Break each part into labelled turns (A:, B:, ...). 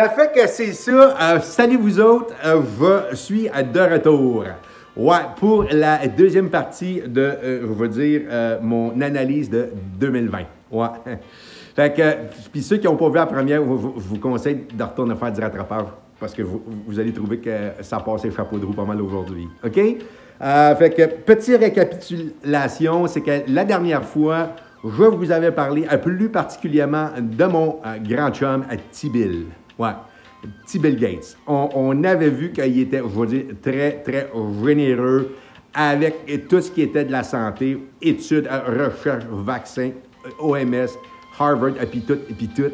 A: Ça fait que c'est ça. Salut vous autres, je suis de retour. Ouais, pour la deuxième partie de, je vais dire, mon analyse de 2020. Ouais. Fait que, puis ceux qui n'ont pas vu la première, je vous conseille de retourner faire du rattrapage parce que vous allez trouver que ça passe chapeau de roue pas mal aujourd'hui. OK? Fait que, petite récapitulation, c'est que la dernière fois, je vous avais parlé plus particulièrement de mon grand chum T-Bill. Ouais, T-Bill Gates. On avait vu qu'il était, je vais dire, très, très généreux avec tout ce qui était de la santé, études, recherche, vaccins, OMS, Harvard, et puis tout,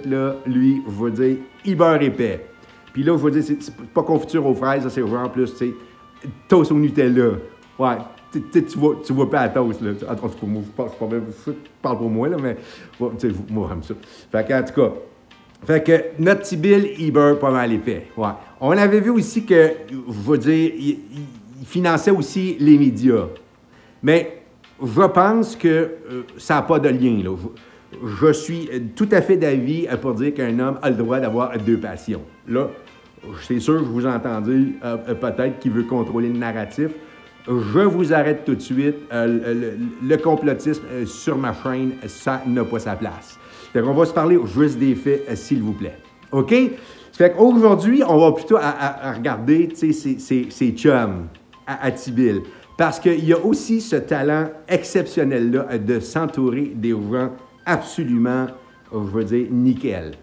A: là, lui, je veux dire, il beurre épais. Puis là, je veux dire, c'est pas confiture aux fraises, c'est genre en plus, tu sais, toast au Nutella. Ouais, tu vois pas la toast, là. En tout cas, moi, je parle pour moi, là, mais moi, j'aime ça. Fait qu'en tout cas, fait que notre petit Bill, il beurre pas mal épais. Ouais. On avait vu aussi que, je veux dire, il finançait aussi les médias. Mais je pense que ça n'a pas de lien, là. Je suis tout à fait d'avis pour dire qu'un homme a le droit d'avoir deux passions. Là, c'est sûr, je vous ai entendu peut-être qu'il veut contrôler le narratif. Je vous arrête tout de suite. Le complotisme sur ma chaîne, ça n'a pas sa place. Fait qu'on va se parler juste des faits, s'il vous plaît. OK? Fait qu'aujourd'hui, on va plutôt à regarder ces chums à T-Bill. Parce qu'il y a aussi ce talent exceptionnel-là de s'entourer des gens absolument, je veux dire, nickel.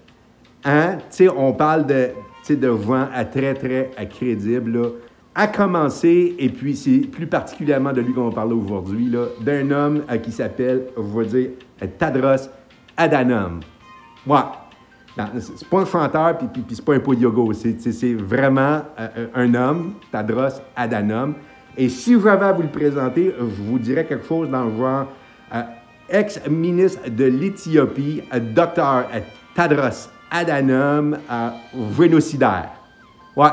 A: Hein? Tu sais, on parle de gens très, très crédibles, là. À commencer, et puis c'est plus particulièrement de lui qu'on va parler aujourd'hui, d'un homme qui s'appelle, je veux dire, Tedros Adhanom. Ouais. C'est pas un chanteur, puis c'est pas un podiyogo. C'est vraiment un homme, Tedros Adhanom. Et si j'avais à vous le présenter, je vous dirais quelque chose dans le genre ex-ministre de l'Éthiopie, Dr. Tedros Adhanom, génocidaire. Ouais.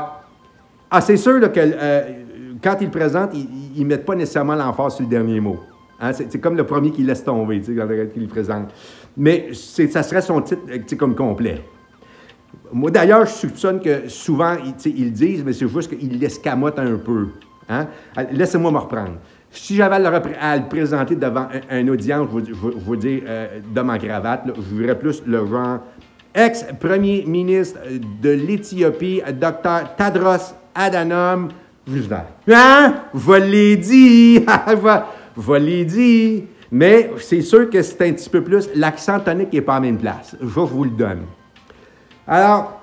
A: Ah, c'est sûr là, que quand il le présente, ils ne mettent pas nécessairement l'emphase sur le dernier mot. Hein? C'est comme le premier qui laisse tomber, quand il le présente. Mais ça serait son titre comme complet. Moi, d'ailleurs, je soupçonne que souvent, ils le disent, mais c'est juste qu'ils l'escamotent un peu. Hein? Laissez-moi me reprendre. Si j'avais à le présenter devant une audience, je veux dire, d'homme en cravate, là, je verrais plus le genre ex-premier ministre de l'Éthiopie, Dr. Tedros Adhanom, hein? Je l'ai dit! Je l'ai dit! Mais c'est sûr que c'est un petit peu plus, l'accent tonique n'est pas à la même place. Je vous le donne. Alors,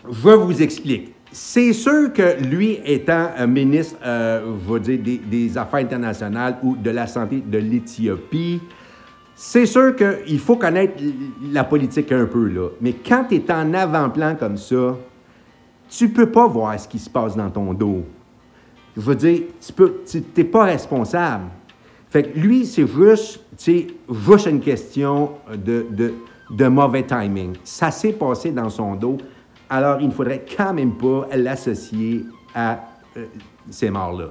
A: je vous explique. C'est sûr que lui, étant un ministre, je veux dire, des Affaires internationales ou de la santé de l'Éthiopie, c'est sûr qu'il faut connaître la politique un peu, là. Mais quand tu es en avant-plan comme ça, tu ne peux pas voir ce qui se passe dans ton dos. Je veux dire, tu n'es pas responsable. Fait que lui, c'est juste une question de mauvais timing. Ça s'est passé dans son dos, alors il ne faudrait quand même pas l'associer à ces morts-là.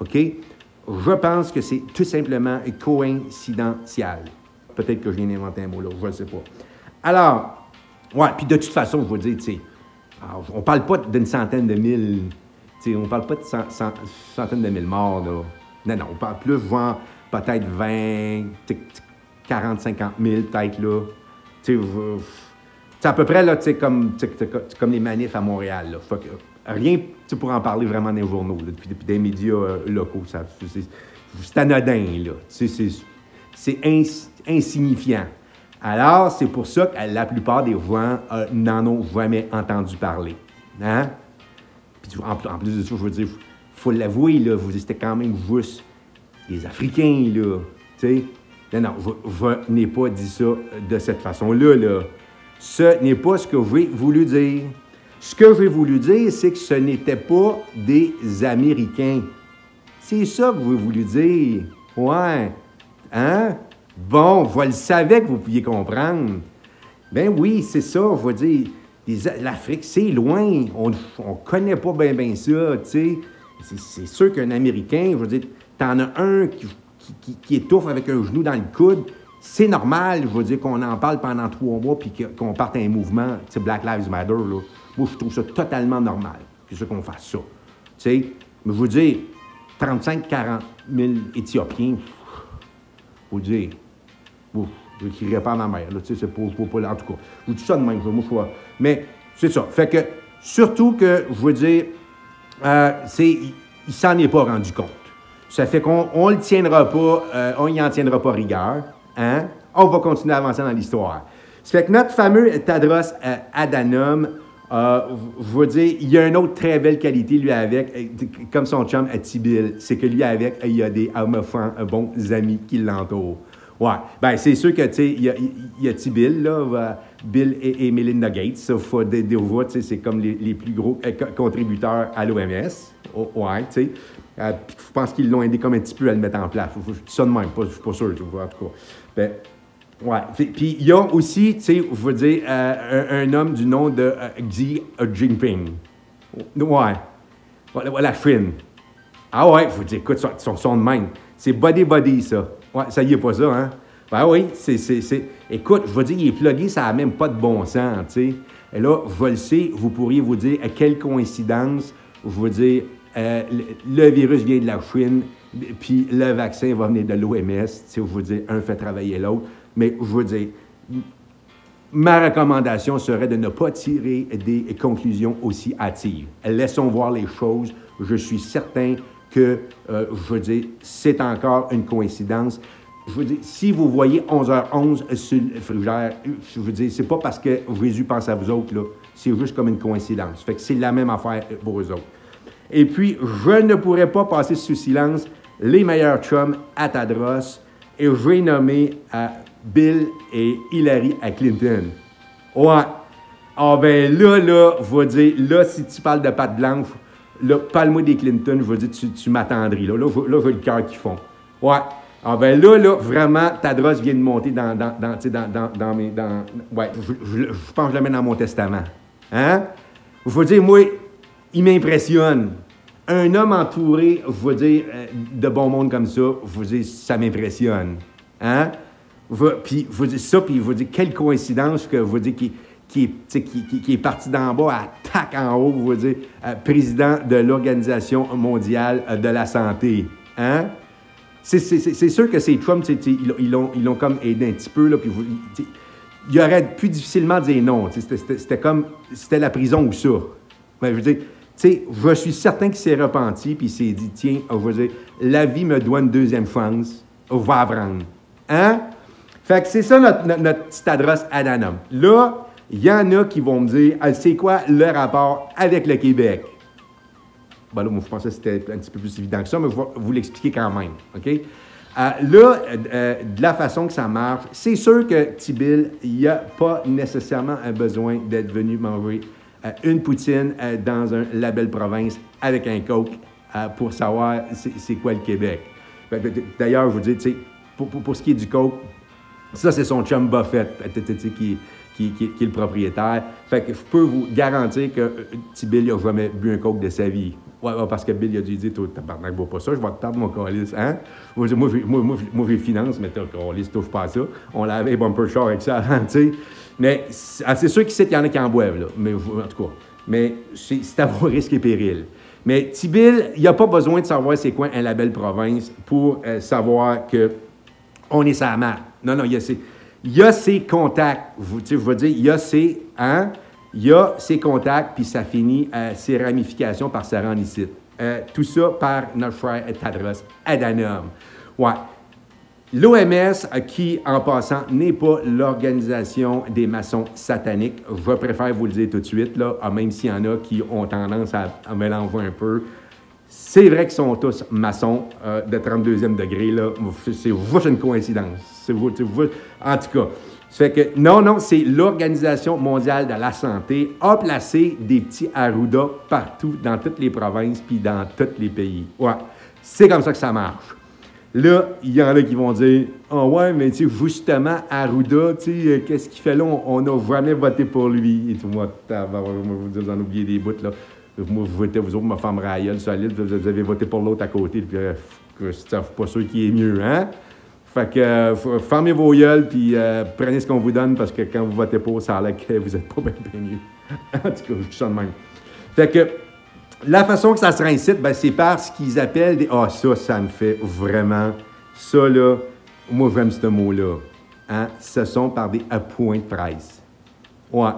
A: OK? Je pense que c'est tout simplement coïncidentiel. Peut-être que je viens d'inventer un mot là, je ne sais pas. Alors, ouais, puis de toute façon, je veux dire, on ne parle pas d'une centaine de mille, on ne parle pas de centaines de mille morts, là. Non, on parle plus, genre, peut-être 20, 40, 50 000, peut-être, là. C'est à peu près, là, comme les manifs à Montréal, là. Fait que, rien pour en parler vraiment dans les journaux, là, puis des médias locaux, c'est anodin, là. C'est insignifiant. Alors, c'est pour ça que la plupart des gens n'en ont jamais entendu parler. Hein? Puis en plus de ça, je veux dire, il faut l'avouer, là, c'était quand même juste les Africains, là. Tu sais? Non, je n'ai pas dit ça de cette façon-là, là. Ce n'est pas ce que j'ai voulu dire. Ce que j'ai voulu dire, c'est que ce n'était pas des Américains. C'est ça que j'ai voulu dire. Ouais. Hein? Bon, je le savais que vous pouviez comprendre. Ben oui, c'est ça, je veux dire. L'Afrique, c'est loin. On ne connaît pas bien ça, tu sais. C'est sûr qu'un Américain, je veux dire, t'en as un qui étouffe avec un genou dans le coude. C'est normal, je veux dire, qu'on en parle pendant 3 mois puis qu'on parte un mouvement, tu sais, Black Lives Matter, là. Moi, je trouve ça totalement normal, c'est ça qu'on fasse ça. Tu sais, mais je vous dis, 35-40 000 Éthiopiens, je vous dis, je ne crierai pas à ma mère, là, tu sais, c'est pas, en tout cas, je vous dis ça de même, moi, je vois. Mais c'est ça, fait que, surtout que, je veux dire, il s'en est pas rendu compte. Ça fait qu'on ne le tiendra pas, on n'y en tiendra pas rigueur, hein? On va continuer à avancer dans l'histoire. Ça fait que notre fameux Tadros Adhanom, je veux dire, il y a une autre très belle qualité, lui, avec, comme son chum Tibil, c'est que lui, avec, il y a des homophones, bons amis qui l'entourent. Ouais, bien, c'est sûr que, tu sais, il y a Tibil, là, Bill et Melinda Gates, ça, faut des voix, tu sais, c'est comme les plus gros contributeurs à l'OMS. Ouais, tu sais. Je pense qu'ils l'ont aidé comme un petit peu à le mettre en place. Je dis ça de même, je ne suis pas sûr, tu vois, en tout cas. Ben, ouais. Puis il y a aussi, tu sais, je veux dire, un homme du nom de Xi Jinping. Ouais. La Chine. Ah ouais, je vous dis, écoute, ils sont de même. C'est body, ça. Ouais, ça y est pas ça, hein? Ben oui, écoute, je veux dire, il est plugué, ça n'a même pas de bon sens, tu sais. Et là, je le sais, vous pourriez vous dire, quelle coïncidence, je veux dire, le virus vient de la Chine, puis le vaccin va venir de l'OMS, tu sais, je veux dire, un fait travailler l'autre. Mais je veux dire, ma recommandation serait de ne pas tirer des conclusions aussi hâtives. Laissons voir les choses. Je suis certain que, je veux dire, c'est encore une coïncidence. Je veux dire, si vous voyez 11h11 sur le frigère, je veux dire, c'est pas parce que Jésus pense à vous autres, là. C'est juste comme une coïncidence. Fait que c'est la même affaire pour eux autres. Et puis, je ne pourrais pas passer sous silence les meilleurs chums à Tadros, et je vais nommer Bill et Hillary à Clinton. Ouais. Ah ben là, je vais dire, là, si tu parles de pâte blanche, là, parle-moi des Clinton, je vais dire, tu m'attendris. Là, j'ai le cœur qui fond. Ouais. Ah ben là, vraiment, Tadros vient de monter dans mes... Ouais, je pense que je le mets dans mon testament. Hein? Je veux dire, moi, il m'impressionne. Un homme entouré, je veux dire, de bon monde comme ça, je veux dire, ça m'impressionne. Hein? Puis, je veux dire ça, puis je veux dire, quelle coïncidence que, je veux dire, qui est parti d'en bas à tac en haut, je veux dire, président de l'Organisation mondiale de la santé. Hein? C'est sûr que ces Trump, ils l'ont comme aidé un petit peu, là, puis il aurait pu difficilement dire non. C'était la prison ou ça. Mais je veux dire, je suis certain qu'il s'est repenti, puis il s'est dit, tiens, je veux dire, la vie me doit une deuxième chance, on va apprendre. Hein? Fait que c'est ça notre petit Tadros Adhanom. Là, il y en a qui vont me dire, c'est quoi le rapport avec le Québec? Ben là, moi, je pensais que c'était un petit peu plus évident que ça, mais je vais vous l'expliquer quand même, OK? De la façon que ça marche, c'est sûr que Tibil, il n'y a pas nécessairement un besoin d'être venu manger une poutine dans un label province avec un coke pour savoir c'est quoi le Québec. D'ailleurs, je vous dis, pour ce qui est du coke, ça, c'est son chum Buffett qui est le propriétaire. Fait que je peux vous garantir que Tibil n'a jamais bu un coke de sa vie. Ouais, parce que Bill, il a dû dire, tabarnak, bois pas ça, je vais te perdre mon calice, hein? Moi, je finance, mais t'as calice, touche pas à ça. On l'avait bumper short avec ça avant, tu sais. Mais c'est sûr qu'il y en a qui en boivent, là. Mais, en tout cas, mais c'est à vos risques et périls. Mais Tibil, il n'y a pas besoin de savoir c'est quoi un label province pour savoir qu'on est sa map. Non, il y a ses contacts. Je veux dire, il y a ses... Hein? Il y a ses contacts, puis ça finit ses ramifications par se rendre ici. Tout ça par notre frère Tadros Adhanom. Ouais. L'OMS, qui, en passant, n'est pas l'organisation des maçons sataniques. Je préfère vous le dire tout de suite, là, même s'il y en a qui ont tendance à mélanger un peu. C'est vrai qu'ils sont tous maçons de 32e degré, là. C'est juste une coïncidence. En tout cas... Ça fait que, non, c'est l'Organisation mondiale de la santé a placé des petits Arruda partout, dans toutes les provinces, puis dans tous les pays. Ouais, c'est comme ça que ça marche. Là, il y en a qui vont dire, « Ah ouais, mais tu sais, justement, Arruda, tu sais, qu'est-ce qu'il fait là? On n'a jamais voté pour lui. » Et tout, moi, vous dire, vous en oubliez des bouts, là. Moi, vous votez, vous autres, ma femme Raël, solide, vous avez voté pour l'autre à côté, puis je ne suis pas sûr qu'il est mieux, hein? Fait que fermez vos gueules puis prenez ce qu'on vous donne parce que quand vous votez pour, ça a l'air que vous n'êtes pas bien mieux. En tout cas, je dis ça de même. Fait que la façon que ça se réincite, ben, c'est par ce qu'ils appellent des... Ah, ça me fait vraiment... Ça, là, moi, j'aime ce mot-là. Hein? Ce sont par des points de presse. Ouais.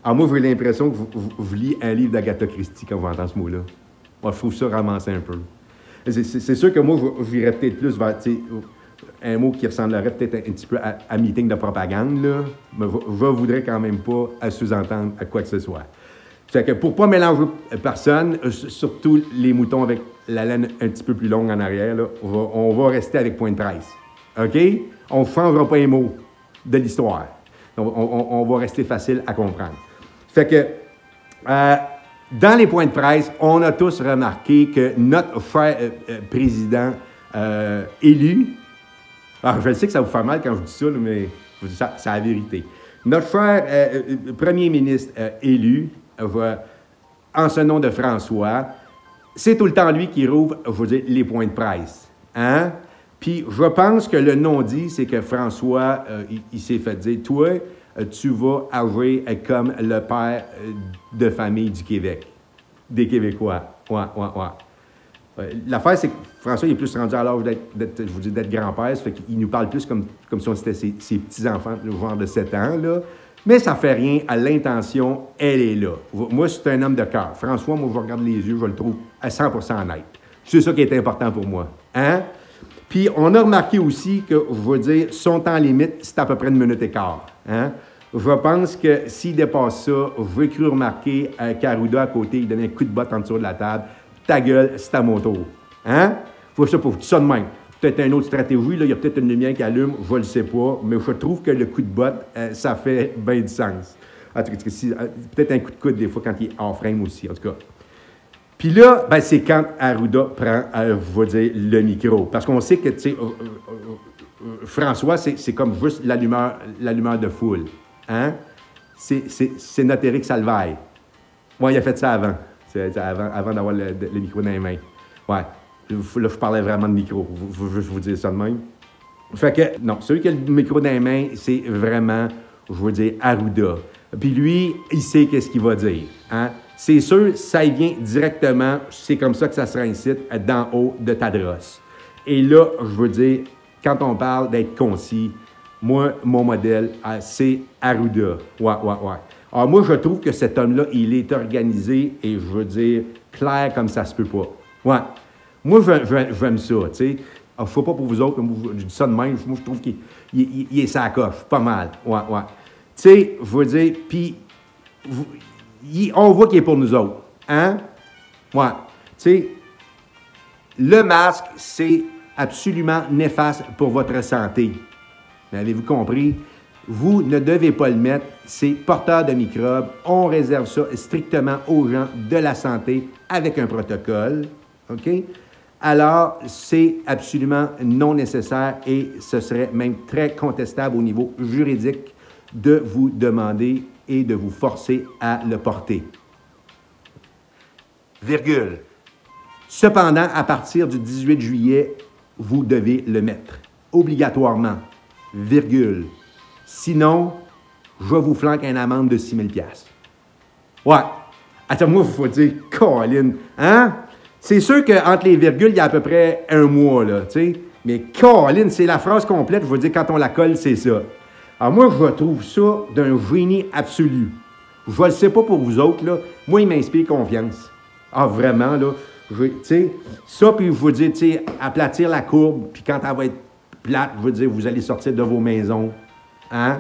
A: Alors, moi, j'ai l'impression que vous lisez un livre d'Agatha Christie quand vous entendez ce mot-là. Moi, je trouve ça ramassé un peu. C'est sûr que moi, j'irais peut-être plus vers un mot qui ressemblerait peut-être un petit peu à meeting de propagande, là, mais je voudrais quand même pas sous-entendre à quoi que ce soit. Fait que pour ne pas mélanger personne, surtout les moutons avec la laine un petit peu plus longue en arrière, là, on va rester avec point de presse. OK? On ne changera pas les mots de l'histoire. On va rester facile à comprendre. Fait que, dans les points de presse, on a tous remarqué que notre cher président élu, alors je sais que ça vous fait mal quand je dis ça, là, mais je vous dis ça, c'est la vérité. Notre cher premier ministre élu, en ce nom de François, c'est tout le temps lui qui rouvre, je veux dire, les points de presse. Hein? Puis je pense que le non-dit, c'est que François, il s'est fait dire, toi, tu vas agir comme le père de famille du Québec, des Québécois. Ouais. L'affaire, c'est que François il est plus rendu à l'âge d'être grand-père, ça fait qu'il nous parle plus comme si on était ses petits-enfants, le genre de 7 ans, là. Mais ça ne fait rien, à l'intention, elle est là. Moi, c'est un homme de cœur. François, moi, je regarde les yeux, je le trouve à 100% honnête. C'est ça qui est important pour moi. Hein? Puis, on a remarqué aussi que, je veux dire, son temps limite, c'est à peu près 1 minute et quart. Hein? Je pense que s'il dépasse ça, je vais cru remarquer qu'Arruda à côté, il donnait un coup de botte en dessous de la table. Ta gueule, c'est à mon tour. Hein? Faut ça pour ça de même. Peut-être une autre stratégie, là, il y a peut-être une lumière qui allume, je ne le sais pas, mais je trouve que le coup de botte, ça fait bien du sens. En tout cas, peut-être un coup de coude des fois quand il est hors frame aussi, en tout cas. Puis là, ben, c'est quand Arruda prend, je vais dire, le micro. Parce qu'on sait que, tu sais, François, c'est comme juste l'allumeur de foule. Hein? C'est notre Éric Salvaille. Moi, il a fait ça avant. Avant d'avoir le micro dans les mains. Ouais. Là, je parlais vraiment de micro. Je vous dire ça de même. Fait que, non, celui qui a le micro dans les mains, c'est vraiment, je veux dire, Arruda. Puis lui, il sait qu'est-ce qu'il va dire. Hein? C'est sûr, ça vient directement, c'est comme ça que ça se réincite, d'en haut de Tadros. Et là, je veux dire, quand on parle d'être concis, moi, mon modèle, c'est Arruda. Ouais. Alors moi, je trouve que cet homme-là, il est organisé et, je veux dire, clair comme ça se peut pas. Ouais. Moi, j'aime ça, tu sais. Je ne sais pas pour vous autres, je dis ça de même, moi, je trouve qu'il est sa coche, pas mal. Ouais. Tu sais, je veux dire, puis on voit qu'il est pour nous autres. Hein? Ouais. Tu sais, le masque, c'est absolument néfaste pour votre santé. Avez-vous compris? Vous ne devez pas le mettre. C'est porteur de microbes. On réserve ça strictement aux gens de la santé avec un protocole. OK? Alors, c'est absolument non nécessaire et ce serait même très contestable au niveau juridique de vous demander et de vous forcer à le porter. Virgule. Cependant, à partir du 18 juillet, vous devez le mettre. Obligatoirement. Virgule. Sinon, je vous flanque une amende de 6 000 $. Ouais. Attends, moi, il faut dire, Colin, hein? C'est sûr qu'entre les virgules, il y a à peu près 1 mois, là, tu sais. Mais Colin, c'est la phrase complète, je veux dire, quand on la colle, c'est ça. Alors moi, je trouve ça d'un génie absolu. Je ne le sais pas pour vous autres, là. Moi, il m'inspire confiance. Ah, vraiment, là. Tu sais, ça, puis je veux dire, tu sais, aplatir la courbe, puis quand elle va être plate, je veux dire, vous allez sortir de vos maisons. Hein?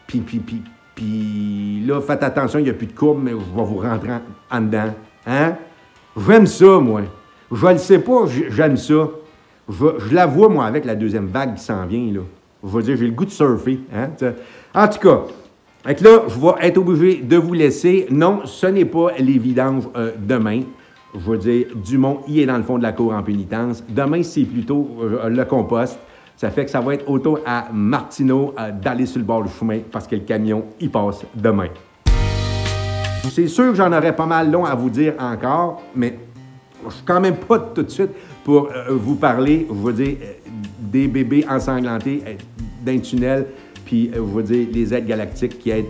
A: Puis là, faites attention, il n'y a plus de courbe, mais je vais vous rentrer en dedans. Hein? J'aime ça, moi. Je ne le sais pas, j'aime ça. Je la vois, moi, avec la deuxième vague qui s'en vient, là. Je veux dire, j'ai le goût de surfer. Hein? En tout cas, donc là, je vais être obligé de vous laisser. Non, ce n'est pas les vidanges demain. Je veux dire, Dumont, il est dans le fond de la cour en pénitence. Demain, c'est plutôt le compost. Ça fait que ça va être auto à Martineau d'aller sur le bord du chemin parce que le camion, il passe demain. C'est sûr que j'en aurais pas mal long à vous dire encore, mais je suis quand même pas tout de suite pour vous parler, je veux dire, des bébés ensanglantés d'un tunnel, puis, je veux dire, les aides galactiques qui aident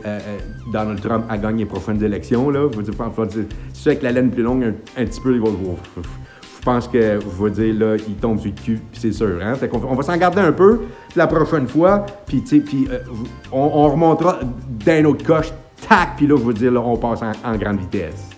A: Donald Trump à gagner les prochaines élections, là. Je veux dire, c'est sûr, avec la laine plus longue, un petit peu, il va... Je pense que, je veux dire, là, il tombe sur le cul, puis c'est sûr, hein. Fait qu'on on va s'en garder un peu la prochaine fois, puis, tu sais, on remontera d'un autre coche, tac, puis là, je veux dire, là, on passe en grande vitesse.